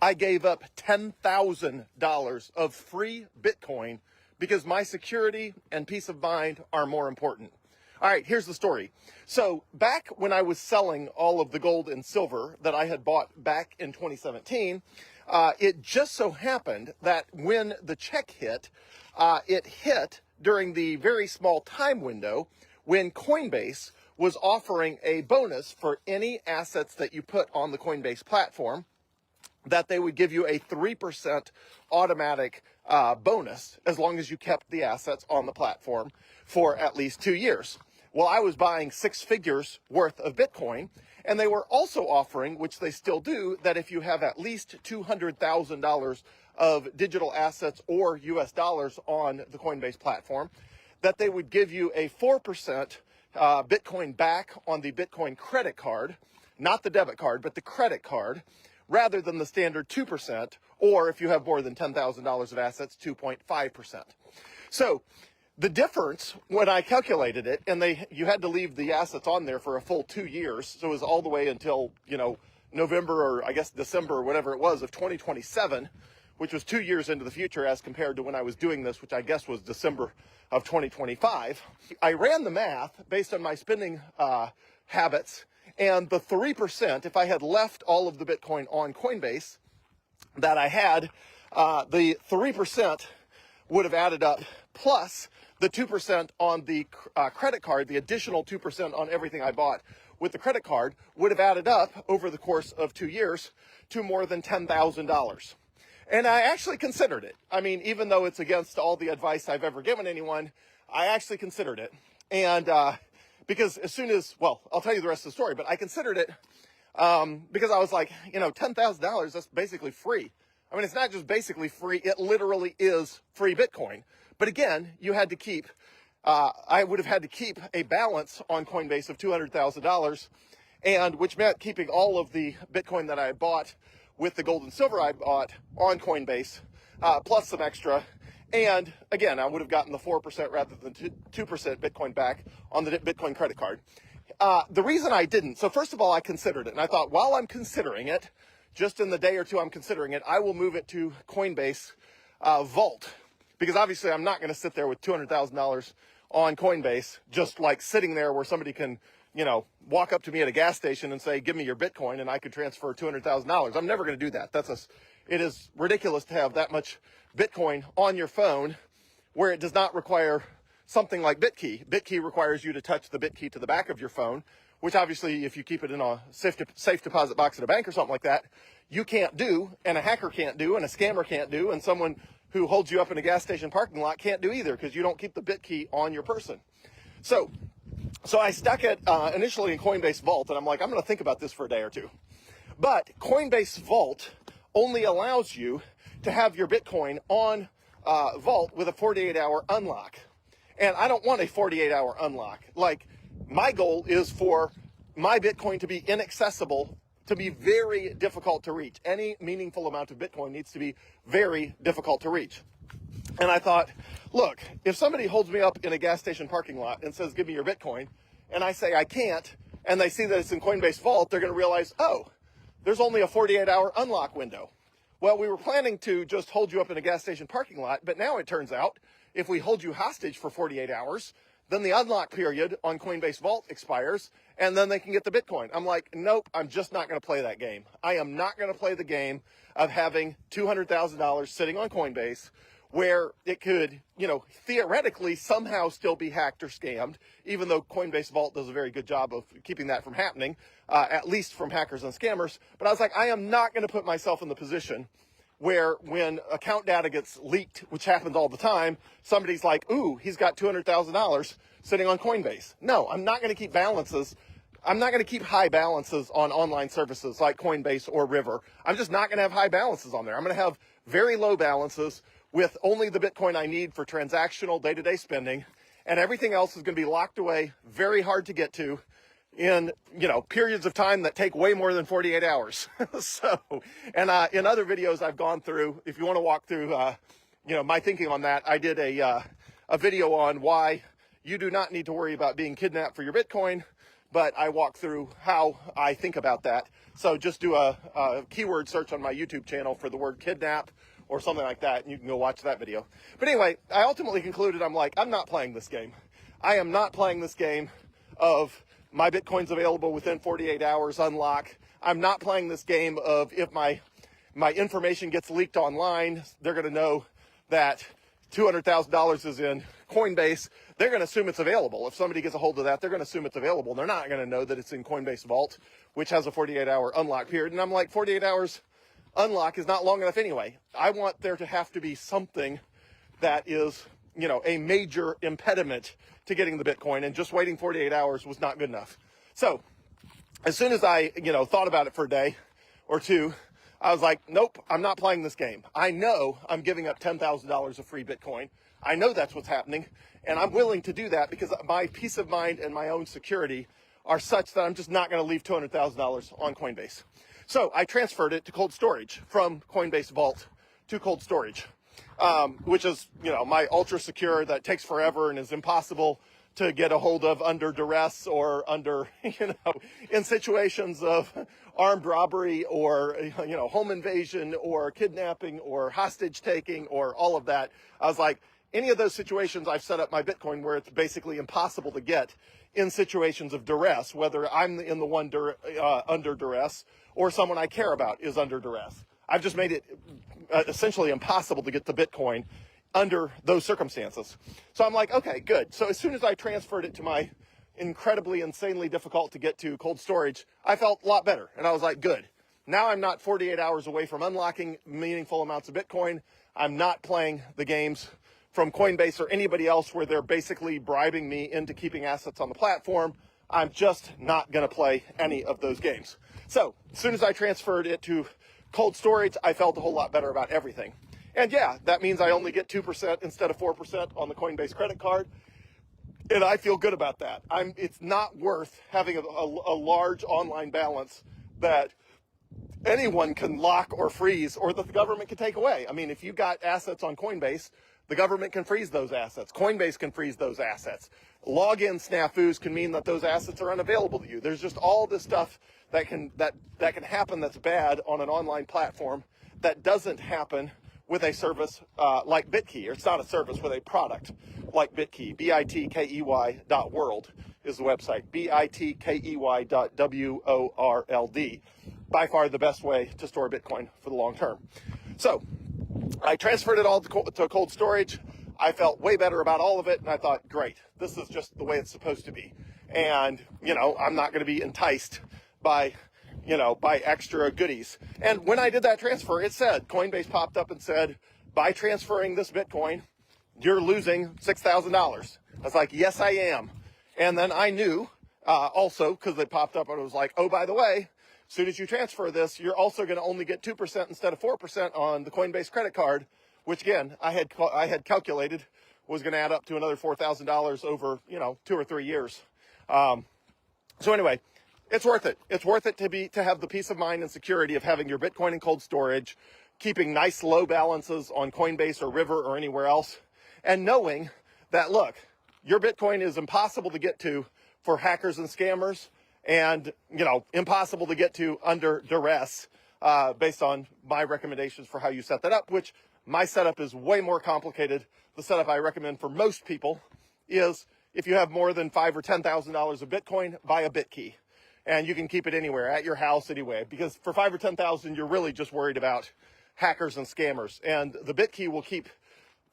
I gave up $10,000 of free Bitcoin because my security and peace of mind are more important. All right, here's the story. So back when I was selling all of the gold and silver that I had bought back in 2017, it just so happened that when the check hit, it hit during the very small time window when Coinbase was offering a bonus for any assets that you put on the Coinbase platform, that they would give you a 3% automatic bonus as long as you kept the assets on the platform for at least 2 years. Well, I was buying 6 figures worth of Bitcoin, and they were also offering, which they still do, that if you have at least $200,000 of digital assets or US dollars on the Coinbase platform, that they would give you a 4% Bitcoin back on the Bitcoin credit card, not the debit card, but the credit card, rather than the standard 2%, or if you have more than $10,000 of assets, 2.5%. So the difference when I calculated it, and you had to leave the assets on there for a full 2 years, so it was all the way until, November or I guess December or whatever it was of 2027, which was 2 years into the future as compared to when I was doing this, which I guess was December of 2025. I ran the math based on my spending habits, and the 3%, if I had left all of the Bitcoin on Coinbase that I had, the 3% would have added up, plus the 2% on the credit card, the additional 2% on everything I bought with the credit card, would have added up over the course of 2 years to more than $10,000. And I actually considered it. I mean, even though it's against all the advice I've ever given anyone, I actually considered it. And because as soon as, well, I'll tell you the rest of the story, but I considered it because I was like, $10,000, that's basically free. I mean, it's not just basically free, it literally is free Bitcoin. But again, you had to keep, I would have had to keep a balance on Coinbase of $200,000, and which meant keeping all of the Bitcoin that I bought with the gold and silver I bought on Coinbase, plus some extra. And again, I would have gotten the 4% rather than 2% Bitcoin back on the Bitcoin credit card. The reason I didn't, so first of all, I considered it, and I thought, while I'm considering it, just in the day or two I'm considering it, I will move it to Coinbase Vault, because obviously I'm not going to sit there with $200,000 on Coinbase, just like sitting there where somebody can, walk up to me at a gas station and say, give me your Bitcoin, and I could transfer $200,000. I'm never going to do that. It is ridiculous to have that much Bitcoin on your phone where it does not require something like Bitkey. Bitkey requires you to touch the Bitkey to the back of your phone, which obviously if you keep it in a safe deposit box at a bank or something like that, you can't do, and a hacker can't do, and a scammer can't do, and someone who holds you up in a gas station parking lot can't do either, because you don't keep the Bitkey on your person. So I stuck it initially in Coinbase Vault, and I'm like, I'm going to think about this for a day or two. But Coinbase Vault only allows you to have your Bitcoin on Vault with a 48-hour unlock. And I don't want a 48-hour unlock. Like, my goal is for my Bitcoin to be inaccessible, to be very difficult to reach. Any meaningful amount of Bitcoin needs to be very difficult to reach. And I thought, look, if somebody holds me up in a gas station parking lot and says, give me your Bitcoin, and I say I can't, and they see that it's in Coinbase Vault, they're going to realize, oh, there's only a 48-hour unlock window. Well, we were planning to just hold you up in a gas station parking lot, but now it turns out if we hold you hostage for 48 hours, then the unlock period on Coinbase Vault expires, and then they can get the Bitcoin. I'm like, nope, I'm just not going to play that game. I am not going to play the game of having $200,000 sitting on Coinbase where it could, theoretically somehow still be hacked or scammed, even though Coinbase Vault does a very good job of keeping that from happening, at least from hackers and scammers. But I was like, I am not going to put myself in the position where when account data gets leaked, which happens all the time, somebody's like, ooh, he's got $200,000 sitting on Coinbase. No, I'm not going to keep balances. I'm not going to keep high balances on online services like Coinbase or River. I'm just not going to have high balances on there. I'm going to have very low balances with only the Bitcoin I need for transactional day-to-day spending, and everything else is going to be locked away, very hard to get to, in, periods of time that take way more than 48 hours. In other videos I've gone through, if you want to walk through, my thinking on that, I did a video on why you do not need to worry about being kidnapped for your Bitcoin. but I walk through how I think about that. So just do a keyword search on my YouTube channel for the word kidnap or something like that, and you can go watch that video. But anyway, I ultimately concluded, I'm not playing this game. I am not playing this game of my Bitcoin's available within 48 hours, unlock. I'm not playing this game of if my information gets leaked online, they're going to know that $200,000 is in Coinbase. They're going to assume it's available. If somebody gets a hold of that, they're going to assume it's available. They're not going to know that it's in Coinbase Vault, which has a 48-hour unlock period. And I'm like, 48 hours unlock is not long enough anyway. I want there to have to be something that is, a major impediment to getting the Bitcoin, and just waiting 48 hours was not good enough. So as soon as I, thought about it for a day or two, I was like, nope, I'm not playing this game. I know I'm giving up $10,000 of free Bitcoin. I know that's what's happening, and I'm willing to do that because my peace of mind and my own security are such that I'm just not going to leave $200,000 on Coinbase. So I transferred it to cold storage from Coinbase Vault to cold storage, which is, my ultra secure that takes forever and is impossible to get a hold of under duress or under, in situations of armed robbery or, home invasion or kidnapping or hostage taking or all of that. I was like, any of those situations, I've set up my Bitcoin where it's basically impossible to get in situations of duress, whether I'm in the one under duress or someone I care about is under duress. I've just made it essentially impossible to get the Bitcoin under those circumstances. So I'm like, okay, good. So as soon as I transferred it to my incredibly, insanely difficult to get to cold storage, I felt a lot better. And I was like, good. Now I'm not 48 hours away from unlocking meaningful amounts of Bitcoin. I'm not playing the games from Coinbase or anybody else where they're basically bribing me into keeping assets on the platform. I'm just not going to play any of those games. So as soon as I transferred it to cold storage, I felt a whole lot better about everything. And yeah, that means I only get 2% instead of 4% on the Coinbase credit card. And I feel good about that. It's not worth having a large online balance that anyone can lock or freeze or that the government can take away. I mean, if you got assets on Coinbase, the government can freeze those assets. Coinbase can freeze those assets. Login snafus can mean that those assets are unavailable to you. There's just all this stuff that can happen that's bad on an online platform that doesn't happen with a service like Bitkey, or it's not a service, with a product like Bitkey. bitkey.world is the website. bitkey.world. By far the best way to store Bitcoin for the long term. So I transferred it all to cold storage. I felt way better about all of it, and I thought, great, this is just the way it's supposed to be. And, I'm not going to be enticed by extra goodies. And when I did that transfer, it said, Coinbase popped up and said, by transferring this Bitcoin, you're losing $6,000. I was like, yes, I am. And then I knew, also, because it popped up and it was like, oh, by the way, as soon as you transfer this, you're also going to only get 2% instead of 4% on the Coinbase credit card, which again, I had calculated was going to add up to another $4,000 over, 2 or 3 years. So anyway, it's worth it. It's worth it to have the peace of mind and security of having your Bitcoin in cold storage, keeping nice low balances on Coinbase or River or anywhere else, and knowing that, look, your Bitcoin is impossible to get to for hackers and scammers, and, impossible to get to under duress, based on my recommendations for how you set that up, which my setup is way more complicated. The setup I recommend for most people is if you have more than $5,000 or $10,000 of Bitcoin, buy a Bitkey. And you can keep it anywhere, at your house anyway, because for $5,000 or $10,000, you're really just worried about hackers and scammers. And the Bitkey will keep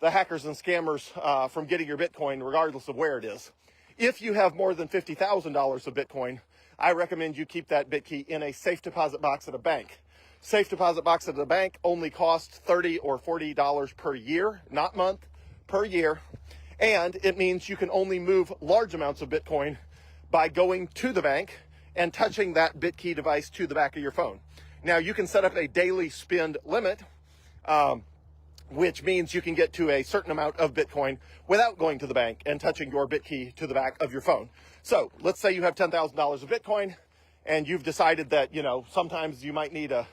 the hackers and scammers from getting your Bitcoin regardless of where it is. If you have more than $50,000 of Bitcoin, I recommend you keep that Bitkey in a safe deposit box at a bank. Safe deposit box at a bank only costs $30 or $40 per year, not month, per year. And it means you can only move large amounts of Bitcoin by going to the bank and touching that Bitkey device to the back of your phone. Now, you can set up a daily spend limit, which means you can get to a certain amount of Bitcoin without going to the bank and touching your Bitkey to the back of your phone. So let's say you have $10,000 of Bitcoin and you've decided that, sometimes you might need a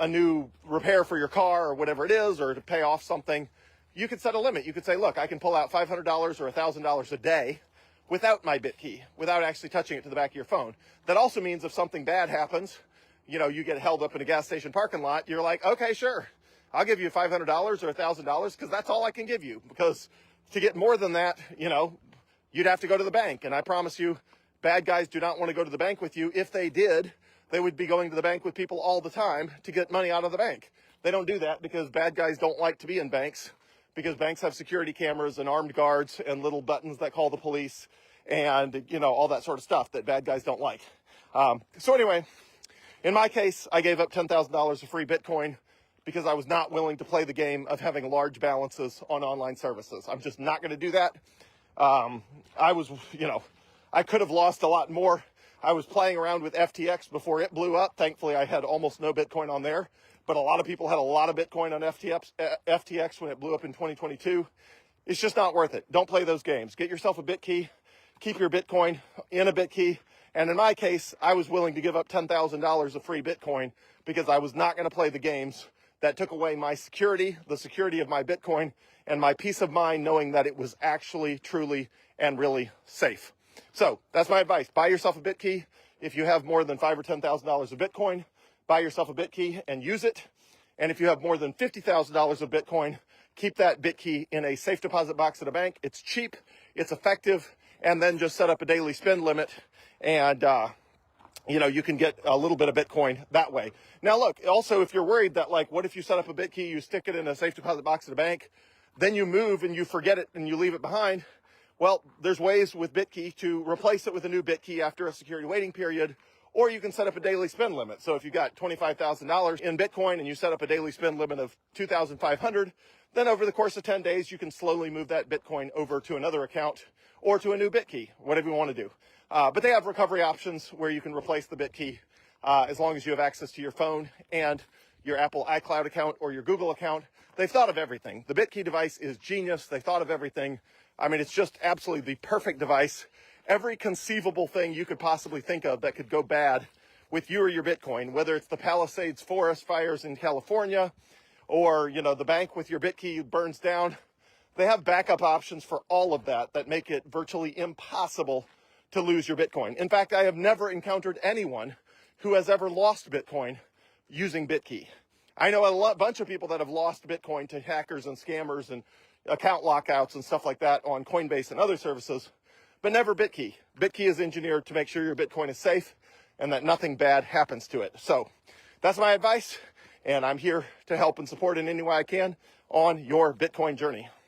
new repair for your car or whatever it is, or to pay off something. You could set a limit. You could say, look, I can pull out $500 or $1,000 a day without my BitKey, without actually touching it to the back of your phone. That also means if something bad happens, you get held up in a gas station parking lot, you're like, okay, sure, I'll give you $500 or $1,000 because that's all I can give you. Because to get more than that, you'd have to go to the bank. And I promise you, bad guys do not want to go to the bank with you. If they did, they would be going to the bank with people all the time to get money out of the bank. They don't do that because bad guys don't like to be in banks, because banks have security cameras and armed guards and little buttons that call the police and, all that sort of stuff that bad guys don't like. So anyway, in my case, I gave up $10,000 of free Bitcoin because I was not willing to play the game of having large balances on online services. I'm just not going to do that. I could have lost a lot more. I was playing around with FTX before it blew up. Thankfully, I had almost no Bitcoin on there, but a lot of people had a lot of Bitcoin on FTX when it blew up in 2022. It's just not worth it. Don't play those games. Get yourself a BitKey, keep your Bitcoin in a BitKey. And in my case, I was willing to give up $10,000 of free Bitcoin because I was not going to play the games that took away my security, the security of my Bitcoin, and my peace of mind knowing that it was actually, truly, and really safe. So that's my advice. Buy yourself a BitKey. If you have more than $5,000 or $10,000 of Bitcoin, buy yourself a BitKey and use it. And if you have more than $50,000 of Bitcoin, keep that BitKey in a safe deposit box at a bank. It's cheap, it's effective, and then just set up a daily spend limit, and you can get a little bit of Bitcoin that way. Now look, also if you're worried that what if you set up a BitKey, you stick it in a safe deposit box at a bank, then you move and you forget it and you leave it behind. Well, there's ways with BitKey to replace it with a new BitKey after a security waiting period, or you can set up a daily spend limit. So if you got $25,000 in Bitcoin and you set up a daily spend limit of $2,500, then over the course of 10 days, you can slowly move that Bitcoin over to another account or to a new BitKey, whatever you want to do. But they have recovery options where you can replace the BitKey as long as you have access to your phone and your Apple iCloud account or your Google account. They've thought of everything. The BitKey device is genius. They thought of everything. I mean, it's just absolutely the perfect device. Every conceivable thing you could possibly think of that could go bad with you or your Bitcoin, whether it's the Palisades forest fires in California or, the bank with your BitKey burns down. They have backup options for all of that make it virtually impossible to lose your Bitcoin. In fact, I have never encountered anyone who has ever lost Bitcoin using BitKey. I know a bunch of people that have lost Bitcoin to hackers and scammers and account lockouts and stuff like that on Coinbase and other services, but never BitKey. BitKey is engineered to make sure your Bitcoin is safe and that nothing bad happens to it. So that's my advice, and I'm here to help and support in any way I can on your Bitcoin journey.